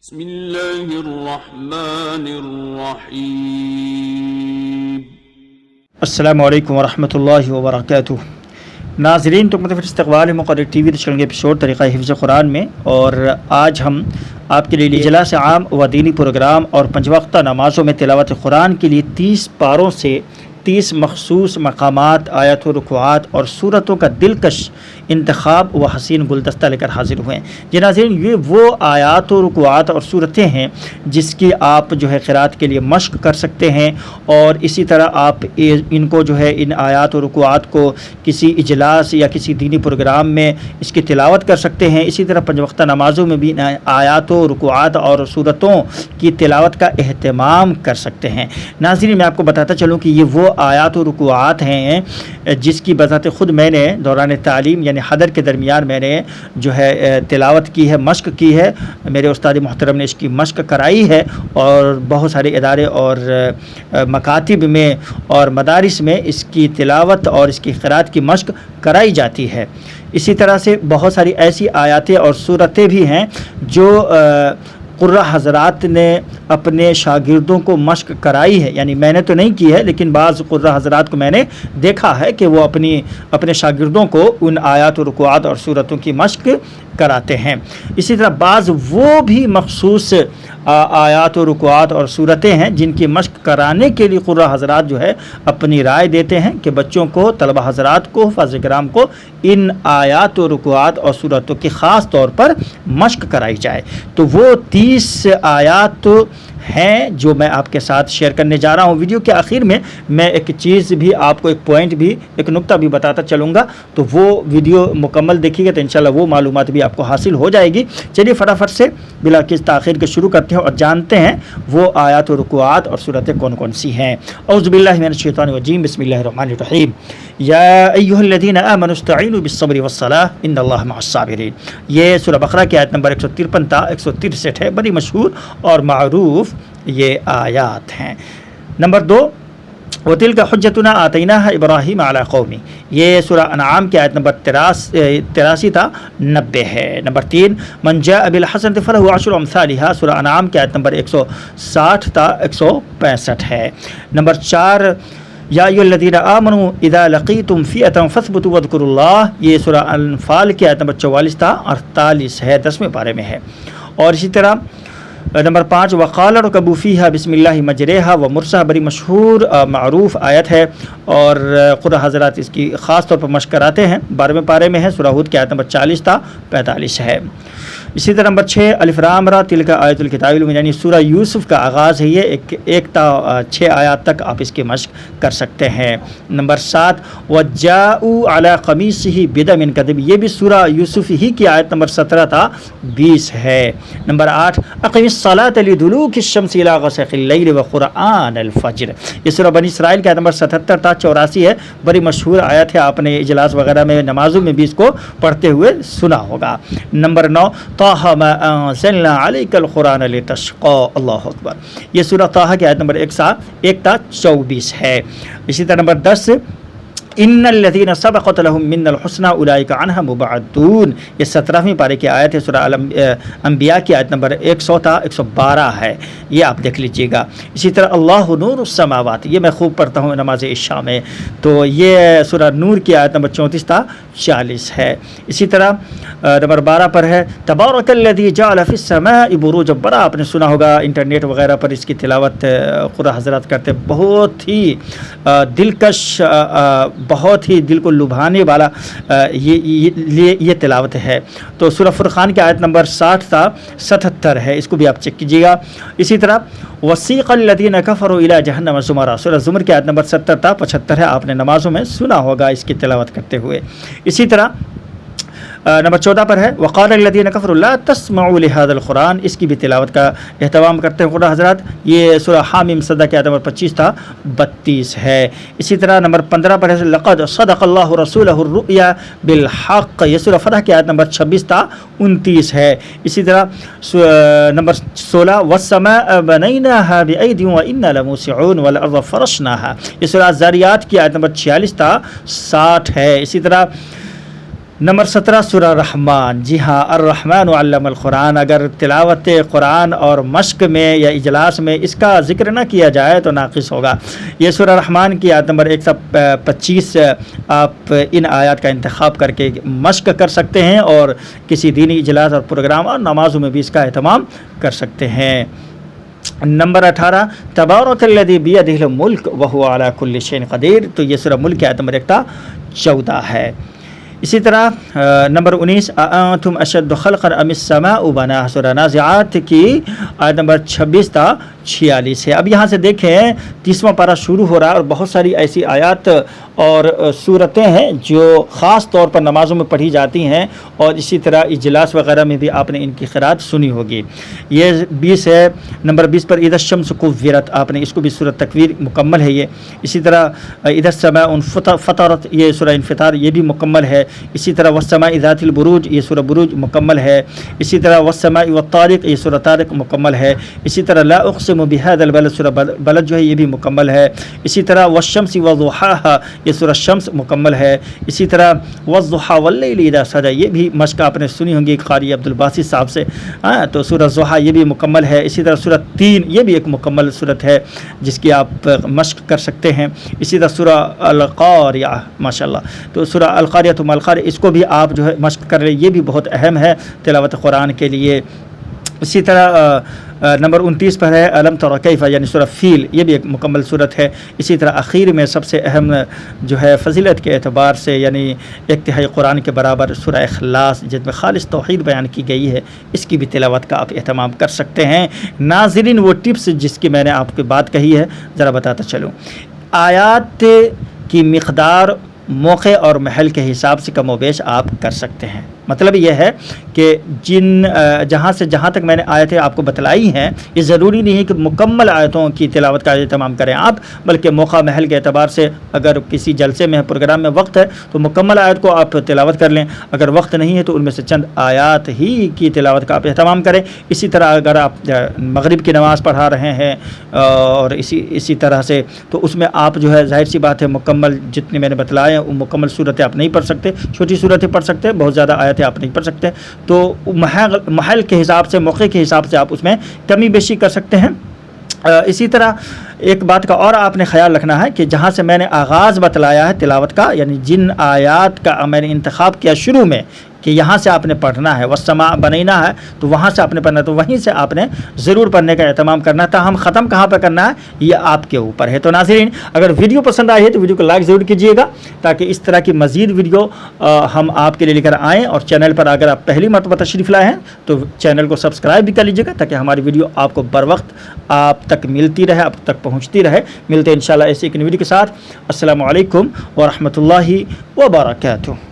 بسم اللہ الرحمن الرحیم۔ السلام علیکم ورحمۃ اللہ وبرکاتہ۔ ناظرین، تو متفر استقبال مقرر ٹی وی چینل کے ایپیسوڈ طریقہ حفظ قرآن میں، اور آج ہم آپ کے لیے اجلاس عام و دینی پروگرام اور پنج وقتہ نمازوں میں تلاوت قرآن کے لیے 30 پاروں سے 30 مخصوص مقامات، آیات و رکوعات اور صورتوں کا دلکش انتخاب و حسین گلدستہ لے کر حاضر ہوئے ہیں۔ جی ناظرین، یہ وہ آیات و رکوعات اور صورتیں ہیں جس کی آپ قرات کے لیے مشق کر سکتے ہیں، اور اسی طرح آپ ان کو ان آیات و رکوعات کو کسی اجلاس یا کسی دینی پروگرام میں اس کی تلاوت کر سکتے ہیں۔ اسی طرح پنج وقتہ نمازوں میں بھی آیات و رکوعات اور صورتوں کی تلاوت کا اہتمام کر سکتے ہیں۔ ناظرین، میں آپ کو بتاتا چلوں کہ یہ وہ آیات و رکوعات ہیں جس کی بذات خود میں نے دوران تعلیم یعنی حضر کے درمیان میں نے تلاوت کی ہے، مشق کی ہے۔ میرے استاد محترم نے اس کی مشق کرائی ہے، اور بہت سارے ادارے اور مکاتب میں اور مدارس میں اس کی تلاوت اور اس کی قرات کی مشق کرائی جاتی ہے۔ اسی طرح سے بہت ساری ایسی آیاتیں اور صورتیں بھی ہیں جو قرہ حضرات نے اپنے شاگردوں کو مشق کرائی ہے، یعنی میں نے تو نہیں کی ہے، لیکن بعض قرہ حضرات کو میں نے دیکھا ہے کہ وہ اپنے شاگردوں کو ان آیات و رکوعات اور صورتوں کی مشق کراتے ہیں۔ اسی طرح بعض وہ بھی مخصوص آیات و رکوعات اور صورتیں ہیں جن کی مشق کرانے کے لیے قرہ حضرات اپنی رائے دیتے ہیں کہ بچوں کو، طلبہ حضرات کو، حفاظ کرام کو ان آیات و رکوعات اور صورتوں کی خاص طور پر مشق کرائی جائے۔ تو وہ 30 آیات ہیں جو میں آپ کے ساتھ شیئر کرنے جا رہا ہوں۔ ویڈیو کے آخر میں میں ایک چیز بھی آپ کو، ایک پوائنٹ بھی، ایک نقطہ بھی بتاتا چلوں گا، تو وہ ویڈیو مکمل دیکھیے گا تو انشاءاللہ وہ معلومات بھی آپ کو حاصل ہو جائے گی۔ چلیے فٹافٹ سے بلا کس تاخیر کے شروع کرتے ہیں اور جانتے ہیں وہ آیات و رکوعات اور صورتیں کون کون سی ہیں۔ اعوذ باللہ من الشیطان الرجیم، بسم اللہ الرحمن الرحیم۔ یا ایھا الذین آمنوا استعینوا بالصبر والصلاۃ ان اللہ مع الصابرین۔ یہ سورہ بقرہ کی آیت نمبر 153 تا 163 ہے۔ بڑی مشہور اور معروف یہ آیات ہیں۔ نمبر 2، وَتِلْكَ حُجَّتُنَا آتَيْنَاهَا إِبْرَاهِيمَ عَلَىٰ قَوْمِهِ۔ یہ سورہ انعام کی آیت نمبر 83 تا 90 ہے۔ نمبر 3، مَنْ جَاءَ بِالْحَسَنَةِ فَلَهُ عَشْرُ أَمْثَالِهَا۔ سورہ انعام کی آیت نمبر 160 تا 165 ہے۔ نمبر 4، یا ایھا الذین آمنوا اذا لقیتم فئۃ فاثبتوا واذکروا اللہ۔ یہ سورہ انفال کی آیت نمبر 44 تا 48 ہے، 10ویں پارے میں ہے۔ اور اسی طرح نمبر 5، وقال اركبوا فيها بسم الله مجريها ومرساها۔ بڑی مشہور معروف آیت ہے، اور قرآن حضرات اس کی خاص طور پر مشق کراتے ہیں۔ 12ویں پارے میں ہے، سورہ ہود کی آیت نمبر 40 تا 45 ہے۔ اسی طرح نمبر 6، الف لام را تلک آیت الکتاب المبین، یعنی سورہ یوسف کا آغاز ہے یہ، 1 تا 6 آیات تک آپ اس کی مشق کر سکتے ہیں۔ نمبر 7، وجاءوا علی قمیصہ بدم کذب۔ یہ بھی سورہ یوسف ہی کی آیت نمبر 17 تا 20 ہے۔ نمبر 8، اقم الصلاۃ لدلوک الشمس الی غسق اللیل وقرآن الفجر۔ یہ سورہ بنی اسرائیل کی آیت نمبر 77 تا 84 ہے۔ بڑی مشہور آیت ہے، آپ نے اجلاس وغیرہ میں، نمازوں میں بھی اس کو پڑھتے ہوئے سنا ہوگا۔ نمبر 9، طٰہَ مَا أَنزَلْنَا عَلَيْكَ الْقُرْآنَ لِتَشْقَىٰ۔ اللہ اکبر۔ یہ سورہ طٰہَ کی آیت نمبر 1 تا 24 ہے۔ اسی طرح نمبر 10، ان الذین سبقت لهم منا الحسنى اولئک عنها مبعدون۔ یہ 17ویں پارے کی آیت ہے، سورہ انبیاء کی آیت نمبر 100 تا 112 ہے، یہ آپ دیکھ لیجئے گا۔ اسی طرح اللہ نور السماوات، یہ میں خوب پڑھتا ہوں نماز عشاء میں، تو یہ سورہ نور کی آیت نمبر 34 تا 40 ہے۔ اسی طرح نمبر 12 پر ہے، تبارک الذی جعل فی السماء بروجا۔ بڑا آپ نے سنا ہوگا، انٹرنیٹ وغیرہ پر اس کی تلاوت قرآن حضرات کرتے، بہت ہی دلکش، بہت ہی دل کو لبھانے والا یہ تلاوت ہے۔ تو سورہ فرقان کی آیت نمبر 60 تا 77 ہے، اس کو بھی آپ چیک کیجیے گا۔ اسی طرح وسیق الذین کفروا الی جہنم زمرا۔ سورہ زمر کی آیت نمبر 70 تا 75 ہے، آپ نے نمازوں میں سنا ہوگا اس کی تلاوت کرتے ہوئے۔ اسی طرح نمبر 14 پر ہے، وقال الذین کفروا لا تسمعوا لهذا القرآن۔ اس کی بھی تلاوت کا اہتمام کرتے ہیں قرآن حضرات۔ یہ سورہ حامیم سجدہ کی آیت نمبر 25 تا 32 ہے۔ اسی طرح نمبر 15 پر ہے، لقد صدق اللہ رسولہ الرؤیا بالحق۔ یہ سورہ فتح کی آیت نمبر 26 تا 29 ہے۔ اسی طرح نمبر 16، والسماء بنیناها بأید وإنا لموسعون والارض فرشناها۔ یہ سورہ الذاریات کی آیت نمبر 46 تا 60 ہے۔ اسی طرح نمبر 17 سورہ رحمان. جی ہاں، الرحمن علم القرآن. اگر تلاوت قرآن اور مشق میں یا اجلاس میں اس کا ذکر نہ کیا جائے تو ناقص ہوگا. یہ سورہ رحمان کی آیت نمبر 125. آپ ان آیات کا انتخاب کر کے مشق کر سکتے ہیں اور کسی دینی اجلاس اور پروگرام اور نمازوں میں بھی اس کا اہتمام کر سکتے ہیں. نمبر 18 تبارک الذی بیدہ الملک وہو علی کل شیء قدیر. تو یہ سورہ ملک کی آیت نمبر 114 ہے. اسی طرح نمبر 19 اانتم اشد خلقا ام السماء بناها. سورہ نازعات کی آیت نمبر 26 تا 46 ہے. اب یہاں سے دیکھیں 30واں پارہ شروع ہو رہا ہے اور بہت ساری ایسی آیات اور صورتیں ہیں جو خاص طور پر نمازوں میں پڑھی جاتی ہیں اور اسی طرح اجلاس وغیرہ میں بھی آپ نے ان کی قرات سنی ہوگی. یہ 20 ہے. نمبر 20 پر اذا الشمس کورت. آپ نے اس کو بھی سورۃ تکویر مکمل ہے یہ. اسی طرح اذا السماء فطرت. یہ سورہ انفطار یہ بھی مکمل ہے. اسی طرح والسماء ذات البروج. یہ سورہ بروج مکمل ہے. اسی طرح والسماء والطارق. یہ سورہ طارق مکمل ہے. اسی طرح لا اقسم بهذا البلد. سورہ بلد جو ہے یہ بھی مکمل ہے. اسی طرح والشمس وضحاها. یہ سورہ شمس مکمل ہے. اسی طرح والضحى واللیل اذا سجى. یہ بھی مشق آپ نے سنی ہوگی قاری عبد الباسط صاحب سے. تو سورہ ضحیٰ یہ بھی مکمل ہے. اسی طرح سورہ 3 یہ بھی ایک مکمل سورت ہے جس کی آپ مشق کر سکتے ہیں. اسی طرح سورہ القاریہ ماشاءاللہ. تو سورہ القاریہ ما القاریہ اس کو بھی آپ جو ہے مشق کر رہے. یہ بھی بہت اہم ہے تلاوت قرآن کے لیے. اسی طرح نمبر 29 پر ہے الم تر کیف یعنی سورہ فیل. یہ بھی ایک مکمل صورت ہے. اسی طرح اخیر میں سب سے اہم جو ہے فضیلت کے اعتبار سے یعنی ایک تہائی قرآن کے برابر سورہ اخلاص جس میں خالص توحید بیان کی گئی ہے. اس کی بھی تلاوت کا آپ اہتمام کر سکتے ہیں. ناظرین وہ ٹپس جس کی میں نے آپ کو بات کہی ہے ذرا بتاتا چلوں. آیات کی مقدار موقع اور محل کے حساب سے کم و بیش آپ کر سکتے ہیں. مطلب یہ ہے کہ جہاں تک میں نے آیتیں آپ کو بتلائی ہیں یہ ضروری نہیں ہے کہ مکمل آیتوں کی تلاوت کا اہتمام کریں آپ، بلکہ موقع محل کے اعتبار سے اگر کسی جلسے میں پروگرام میں وقت ہے تو مکمل آیت کو آپ تلاوت کر لیں. اگر وقت نہیں ہے تو ان میں سے چند آیات ہی کی تلاوت کا آپ اہتمام کریں. اسی طرح اگر آپ مغرب کی نماز پڑھا رہے ہیں اور اسی طرح سے تو اس میں آپ جو ہے ظاہر سی بات ہے مکمل جتنے میں نے بتلائے ہیں وہ مکمل صورتیں آپ نہیں پڑھ سکتے. چھوٹی صورتیں پڑھ سکتے، بہت زیادہ آیتیں آپ نہیں پڑھ سکتے. تو محل کے حساب سے موقع کے حساب سے آپ اس میں کمی بیشی کر سکتے ہیں. اسی طرح ایک بات کا اور آپ نے خیال رکھنا ہے کہ جہاں سے میں نے آغاز بتلایا ہے تلاوت کا یعنی جن آیات کا میں نے انتخاب کیا شروع میں کہ یہاں سے آپ نے پڑھنا ہے والسماء بنینا ہے تو وہاں سے آپ نے پڑھنا ہے تو وہیں سے آپ نے ضرور پڑھنے کا اہتمام کرنا ہے. تاہم ختم کہاں پہ کرنا ہے یہ آپ کے اوپر ہے. تو ناظرین اگر ویڈیو پسند آئی ہے تو ویڈیو کو لائک ضرور کیجیے گا تاکہ اس طرح کی مزید ویڈیو ہم آپ کے لیے لے کر آئیں. اور چینل پر اگر آپ پہلی مرتبہ تشریف لائے ہیں تو چینل کو سبسکرائب بھی کر لیجیے گا تاکہ ہماری ویڈیو آپ کو بر وقت آپ تک ملتی رہے، آپ تک پہنچتی رہے. ملتے ہیں انشاءاللہ ایسی ایک ویڈیو کے ساتھ. السلام علیکم ورحمۃ اللہ وبرکاتہ.